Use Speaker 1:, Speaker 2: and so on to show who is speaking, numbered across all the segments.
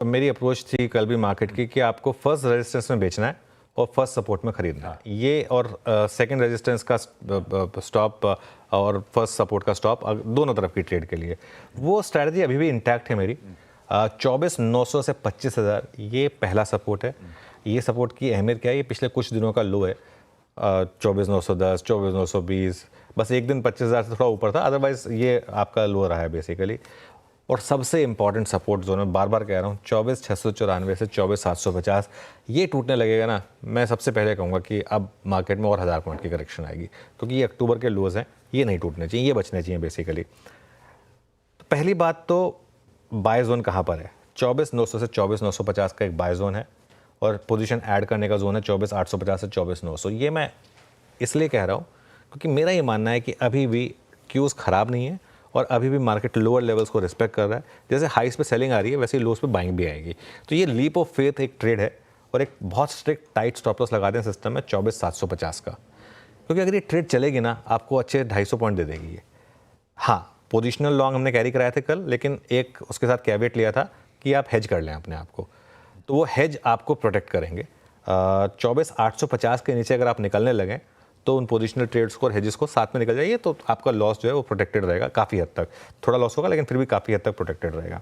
Speaker 1: मेरी अप्रोच थी कल भी मार्केट की कि आपको फर्स्ट रेजिस्टेंस में बेचना है और फर्स्ट सपोर्ट में खरीदना है ये, और सेकंड रेजिस्टेंस का स्टॉप और फर्स्ट सपोर्ट का स्टॉप दोनों तरफ की ट्रेड के लिए। वो स्ट्रैटेजी अभी भी इंटैक्ट है मेरी। 24,900 से 25,000 ये पहला सपोर्ट है। ये सपोर्ट की अहमियत क्या है? ये पिछले कुछ दिनों का लो है। 24,910, 24,920, बस एक दिन 25,000 से थोड़ा ऊपर था, अदरवाइज ये आपका लो रहा है बेसिकली। और सबसे इंपॉर्टेंट सपोर्ट जोन में बार बार कह रहा हूँ 24,694 से 24,750 ये टूटने लगेगा ना, मैं सबसे पहले कहूँगा कि अब मार्केट में और 1000 पॉइंट की करेक्शन आएगी, क्योंकि ये अक्टूबर के लोज हैं, ये नहीं टूटने चाहिए, ये बचने चाहिए बेसिकली। तो पहली बात तो बाय जोन कहाँ पर है? 24,900 से 24,950 का एक बाय जोन है, और पोजीशन ऐड करने का जोन है 24,850 से 24,900। ये मैं इसलिए कह रहा हूँ क्योंकि मेरा ये मानना है कि अभी भी क्यूज़ ख़राब नहीं है और अभी भी मार्केट लोअर लेवल्स को रिस्पेक्ट कर रहा है। जैसे हाइस पे सेलिंग आ रही है वैसे ही लोस पे बाइंग भी आएगी। तो ये लीप ऑफ फेथ एक ट्रेड है, और एक बहुत स्ट्रिक्ट टाइट स्टॉप लॉस लगा दें सिस्टम में 24,750 का, क्योंकि अगर ये ट्रेड चलेगी ना आपको अच्छे 250 पॉइंट दे देगी ये। हाँ, पोजिशनल लॉन्ग हमने कैरी कराए थे कल, लेकिन एक उसके साथ कैवेट लिया था कि आप हेज कर लें अपने आप को, तो वो हेज आपको प्रोटेक्ट करेंगे। 24,850 के नीचे अगर आप निकलने लगें तो उन पोजिशनल ट्रेड्स को और हेजेस को साथ में निकल जाइए, तो आपका लॉस जो है वो प्रोटेक्टेड रहेगा काफ़ी हद तक। थोड़ा लॉस होगा लेकिन फिर भी काफ़ी हद तक प्रोटेक्टेड रहेगा।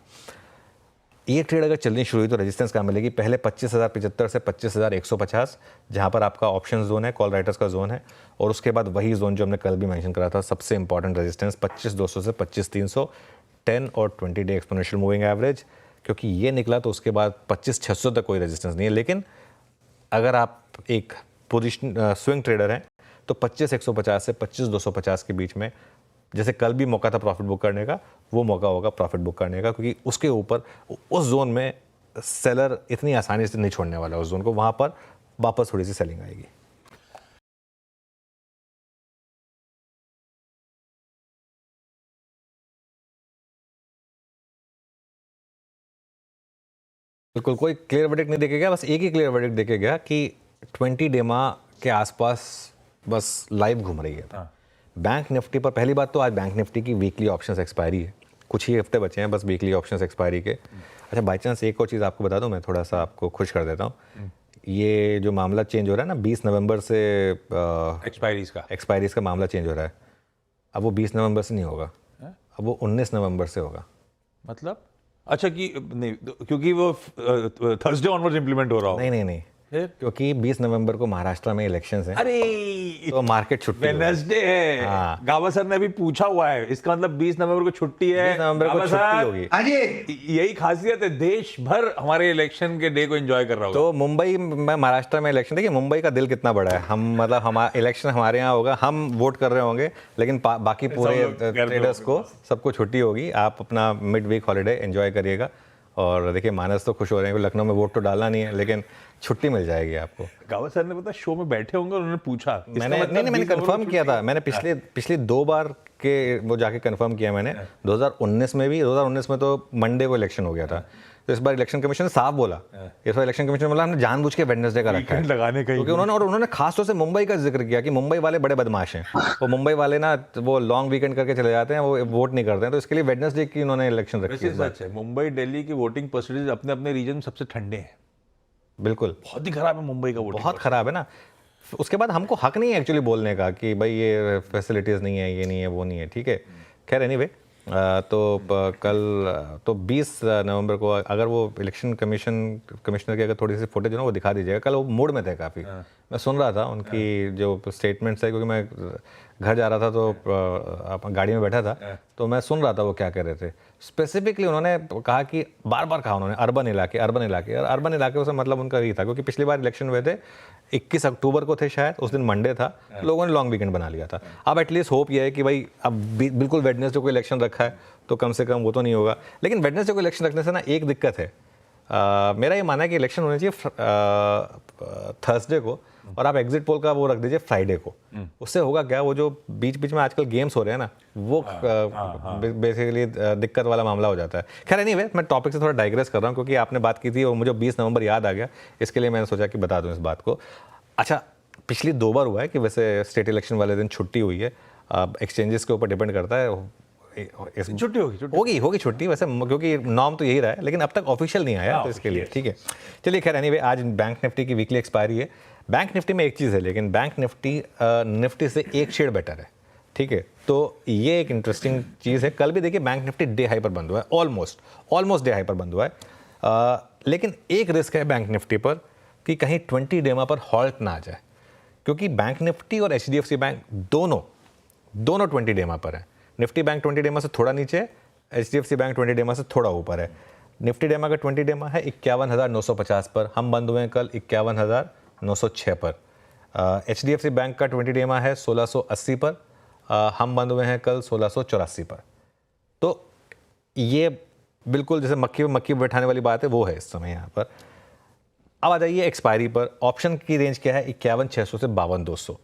Speaker 1: ये ट्रेड अगर चलनी शुरू हुई तो रेजिस्टेंस कहाँ मिलेगी? पहले 25,075 से 25,150, जहाँ पर आपका ऑप्शन जोन है, कॉल राइटर्स का जोन है, और उसके बाद वही जोन जो हमने कल भी मेंशन करा था, सबसे इंपॉर्टेंट रेजिस्टेंस 25,200 से 25,300, 10 और 20 डे एक्सपोनेंशियल मूविंग एवरेज। क्योंकि ये निकला तो उसके बाद 25,600 तक कोई रेजिस्टेंस नहीं है। लेकिन अगर आप एक पोजिशन स्विंग ट्रेडर हैं तो 25,150 से 25,250 के बीच में, जैसे कल भी मौका था प्रॉफिट बुक करने का, वो मौका होगा प्रॉफिट बुक करने का, क्योंकि उसके ऊपर उस जोन में सेलर इतनी आसानी से नहीं छोड़ने वाला उस जोन को, वहाँ पर वापस थोड़ी सी सेलिंग आएगी। बिल्कुल, कोई क्लियर वर्डिक्ट नहीं देखे गया, बस एक ही क्लियर वर्डिक्ट देखे गया कि 20 डेमा के आसपास बस लाइव घूम रही है। बैंक निफ्टी पर पहली बात तो आज बैंक निफ्टी की वीकली ऑप्शंस एक्सपायरी है, कुछ ही हफ्ते बचे हैं बस वीकली ऑप्शंस एक्सपायरी के। अच्छा, बाई चांस एक और चीज़ आपको बता दूं, मैं थोड़ा सा आपको खुश कर देता हूँ। ये जो मामला चेंज हो रहा है ना 20 नवंबर से एक्सपायरीज का मामला चेंज हो रहा है, अब वो 20 नवंबर से नहीं होगा, अब वो 19 नवंबर से होगा।
Speaker 2: मतलब अच्छा कि नहीं, क्योंकि वो थर्सडे ऑनवर्ड्स इंप्लीमेंट हो रहा हो।
Speaker 1: नहीं, क्योंकि 20 नवंबर को महाराष्ट्र में इलेक्शंस हैं।
Speaker 2: अरे
Speaker 1: तो मार्केट छुट्टी
Speaker 2: वेडनेसडे है।
Speaker 1: हाँ।
Speaker 2: गावा सर ने अभी पूछा हुआ है, इसका मतलब 20 नवंबर को छुट्टी है।
Speaker 1: 20 नवंबर को छुट्टी होगी।
Speaker 2: यही खासियत है, देश भर हमारे इलेक्शन के डे को एंजॉय कर रहा होगा।
Speaker 1: तो मुंबई में महाराष्ट्र में इलेक्शन, देखिए मुंबई का दिल कितना बड़ा है। हम मतलब हमारा इलेक्शन हमारे यहाँ होगा, हम वोट कर रहे होंगे, लेकिन बाकी पूरे ट्रेडर्स को सबको छुट्टी होगी। आप अपना मिड वीक हॉलीडे एंजॉय करिएगा। और देखिए मानस तो खुश हो रहे हैं, लखनऊ में वोट तो डालना नहीं है, लेकिन छुट्टी मिल जाएगी आपको।
Speaker 2: गावा सर ने पता शो में बैठे होंगे, उन्होंने पूछा,
Speaker 1: मैंने कंफर्म किया था। मैंने पिछली 2 बार के वो जाके कंफर्म किया मैंने। 2019 में भी, 2019 में तो मंडे को इलेक्शन हो गया था, तो इस बार इलेक्शन कमीशन ने साफ बोला, इस बार इलेक्शन कमीशन ने बोला हमने जानबूझ के वेडनेसडे का रखा है
Speaker 2: लगाने का,
Speaker 1: क्योंकि उन्होंने खास तौर से मुंबई का जिक्र किया कि मुंबई वाले बड़े बदमाश हैं। वो मुंबई वाले ना वो लॉन्ग वीकेंड करके चले जाते हैं, वो वोट नहीं करते हैं, तो इसके लिए वेडनेसडे की उन्होंने इलेक्शन रखी है।
Speaker 2: सच है, मुंबई दिल्ली की वोटिंग परसेंटेज अपने अपने रीजन में सबसे ठंडे हैं।
Speaker 1: बिल्कुल,
Speaker 2: बहुत ही खराब है मुंबई का वोटिंग,
Speaker 1: बहुत खराब है ना। उसके बाद हमको हक नहीं है एक्चुअली बोलने का कि भाई ये फैसिलिटीज़ नहीं है, ये नहीं है, वो नहीं है, ठीक है। खैर एनीवे, तो कल तो 20 नवंबर को अगर वो इलेक्शन कमिश्नर की अगर थोड़ी सी फुटेज है ना वो दिखा दीजिएगा। कल वो मूड में थे काफ़ी, मैं सुन रहा था उनकी जो स्टेटमेंट्स है, क्योंकि मैं घर जा रहा था तो गाड़ी में बैठा था, तो मैं सुन रहा था वो क्या कह रहे थे। स्पेसिफिकली उन्होंने कहा कि बार बार कहा उन्होंने अर्बन इलाके, और अर्बन इलाके से मतलब उनका यही था, क्योंकि पिछली बार इलेक्शन हुए थे 21 अक्टूबर को थे शायद, उस दिन मंडे था, लोगों ने लॉन्ग वीकेंड बना लिया था। अब एटलीस्ट होप ये है कि भाई अब बिल्कुल वेडनेसडे को इलेक्शन रखा है तो कम से कम वो तो नहीं होगा। लेकिन वेडनेसडे को इलेक्शन रखने से ना एक दिक्कत है, मेरा ये मानना है कि इलेक्शन होना चाहिए थर्सडे को, और आप एग्जिट पोल का वो रख दीजिए फ्राइडे को। उससे होगा क्या, वो जो बीच बीच में आजकल गेम्स हो रहे हैं ना, वो बेसिकली दिक्कत वाला मामला हो जाता है। खैर एनीवे, मैं टॉपिक से थोड़ा डाइग्रेस कर रहा हूँ, क्योंकि आपने बात की थी और मुझे 20 नवंबर याद आ गया, इसके लिए मैंने सोचा कि बता दूँ इस बात को। अच्छा, पिछली 2 बार हुआ है कि वैसे स्टेट इलेक्शन वाले दिन छुट्टी हुई है, एक्सचेंजेस के ऊपर डिपेंड करता है।
Speaker 2: छुट्टी होगी
Speaker 1: होगी छुट्टी वैसे, क्योंकि नॉर्म तो यही रहा है, लेकिन अब तक ऑफिशियल नहीं आया तो इसके लिए ठीक है। चलिए खैर, एनीवे आज बैंक निफ्टी की वीकली एक्सपायरी है। बैंक निफ्टी में एक चीज़ है, लेकिन बैंक निफ्टी से एक शेड बेटर है, ठीक है। तो ये एक इंटरेस्टिंग चीज़ है। कल भी देखिए बैंक निफ्टी डे हाई पर बंद हुआ है, ऑलमोस्ट डे हाई पर बंद हुआ है। लेकिन एक रिस्क है बैंक निफ्टी पर कि कहीं 20 डेमा पर हॉल्ट ना आ जाए, क्योंकि बैंक निफ्टी और HDFC बैंक दोनों 20 डेमा पर है। निफ्टी बैंक 20 डेमा से थोड़ा नीचे है, HDFC बैंक 20 डेमा से थोड़ा ऊपर है। निफ्टी डेमा का 20 डेमा है 51,950 पर, हम बंद हुए हैं कल 51,906 पर। HDFC बैंक का 20 डेमा है 1680 पर, हम बंद हुए हैं कल 1684 पर। तो ये बिल्कुल जैसे मक्खी बैठाने वाली बात है वो है इस समय यहाँ पर। अब आ जाइए एक्सपायरी पर। ऑप्शन की रेंज क्या है? 51,600 से 52,200।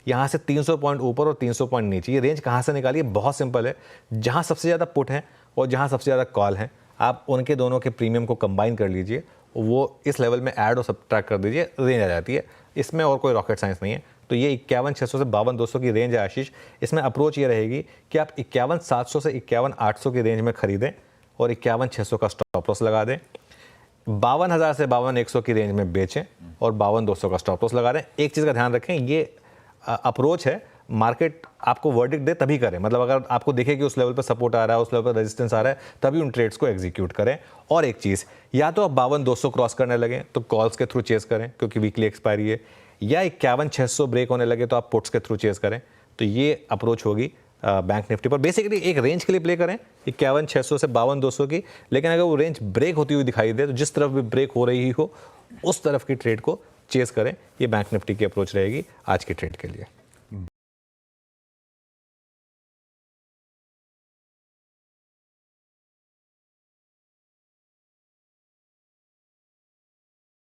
Speaker 1: यहाँ से 300 पॉइंट ऊपर और 300 पॉइंट नीचे। ये रेंज कहाँ से निकाली है? बहुत सिंपल है, जहाँ सबसे ज़्यादा पुट हैं और जहाँ सबसे ज़्यादा कॉल हैं, आप उनके दोनों के प्रीमियम को कंबाइन कर लीजिए, वो इस लेवल में ऐड और सब्ट्रैक्ट कर दीजिए, रेंज आ जाती है। इसमें और कोई रॉकेट साइंस नहीं है। तो ये 51,600 से 52,200 की रेंज है आशीष। इसमें अप्रोच ये रहेगी कि आप 51,700 से 51,800 की रेंज में खरीदें और 51,600 का स्टॉप लॉस लगा दें। 52,000 से 52,100 की रेंज में बेचें और 52,200 का स्टॉप लॉस लगा दें। एक चीज़ का ध्यान रखें, ये अप्रोच है, मार्केट आपको वर्डिक्ट दे तभी करें। मतलब अगर आपको दिखे कि उस लेवल पर सपोर्ट आ रहा है, उस लेवल पर रेजिस्टेंस आ रहा है, तभी उन ट्रेड्स को एग्जीक्यूट करें। और एक चीज़, या तो आप 52,200 क्रॉस करने लगें तो कॉल्स के थ्रू चेस करें क्योंकि वीकली एक्सपायरी है, या 51,600 ब्रेक होने लगे तो आप पुट्स के थ्रू चेस करें। तो ये अप्रोच होगी बैंक निफ्टी पर। बेसिकली एक रेंज के लिए प्ले करें 51,600 से 52,200 की, लेकिन अगर वो रेंज ब्रेक होती हुई दिखाई दे तो जिस तरफ भी ब्रेक हो रही हो उस तरफ की ट्रेड को चेस करें। ये बैंक निफ्टी की अप्रोच रहेगी आज के ट्रेड के लिए।